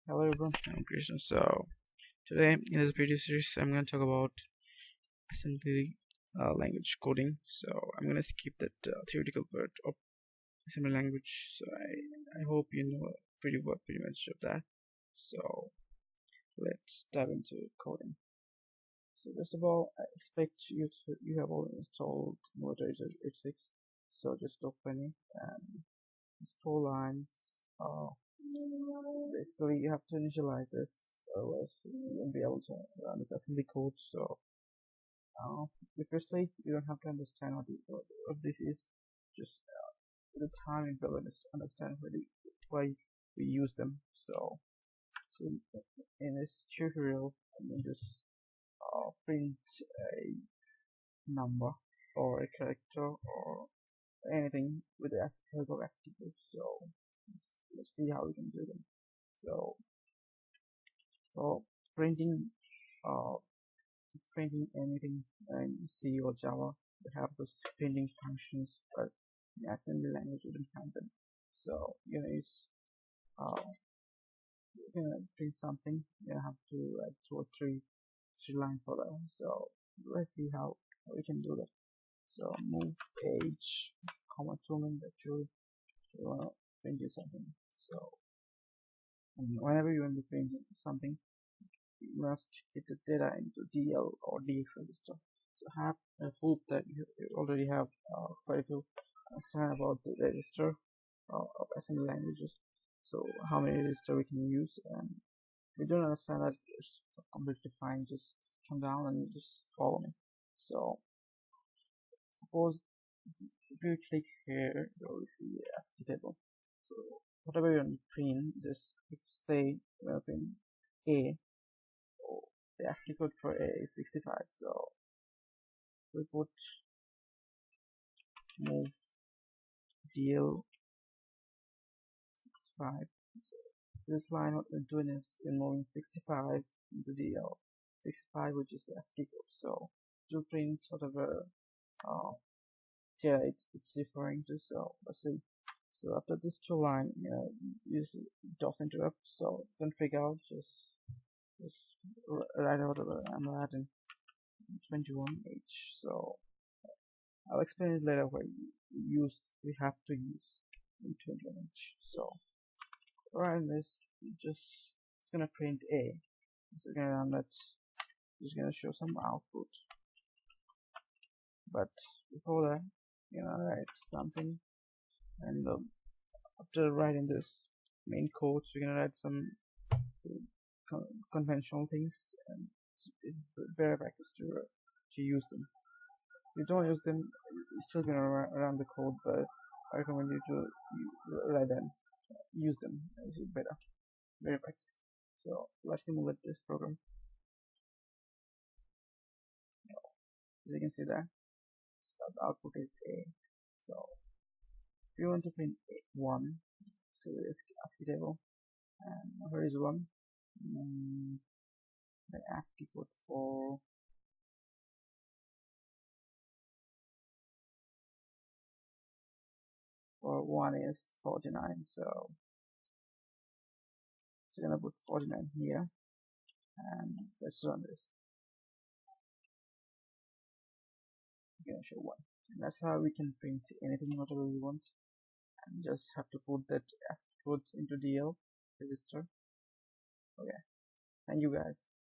Hello everyone, I'm Krishna. So today in this video series, I'm going to talk about assembly language coding. So I'm going to skip that theoretical part of assembly language. So I hope you know pretty much of that. So let's dive into coding. So first of all, I expect you have already installed emu8086. So just open it and these 4 lines. Basically you have to initialize this, otherwise you won't be able to run this assembly code. So firstly, you don't have to understand what this is. Just with the time you will understand why we use them. So in this tutorial, I'm going to just print a number or a character or anything with the help of ASCII code. So let's see how we can do them. So for printing anything in C or Java, we have those printing functions, but in assembly language we don't have them. So you're gonna print something, you have to write 2 or 3 lines for that. So let's see how we can do that. So move age, comma 2 means that you wanna print you something. So whenever you want to print something, you must get the data into DL or DX register. So I hope that you already have quite a few understand about the register of assembly languages. So how many register we can use, and we don't understand that, it's completely fine. Just come down and just follow me. So suppose if you click here, you will see the ASCII table. So whatever you want to print, just say we want to print A. The ASCII code for A is 65. So we put move DL 65. So this line, what we're doing is we're moving 65 into DL 65, which is the ASCII code. So to print whatever data it's referring to. So let's see. So after this 2 line, use DOS interrupt. So don't freak out. Just write whatever I'm writing 21H. So I'll explain it later where we have to use in 21H. So around this, it's gonna print A. So we're gonna run that. It's gonna show some output. But before that, write something, and after writing this main code, so you're gonna write some conventional things, and it's very practice to use them. If you don't use them, you're still gonna run the code, but I recommend you to write them, use them, as better. Very practice. So let's simulate this program. As you can see there, the output is A. So if you want to print 1, so this ASCII table, and where is 1? The ASCII code for one is 49. So we're gonna put 49 here, and let's run this. We're gonna show 1, and that's how we can print anything, whatever we want, and just have to put that ASCII code into DL register. Okay, thank you guys.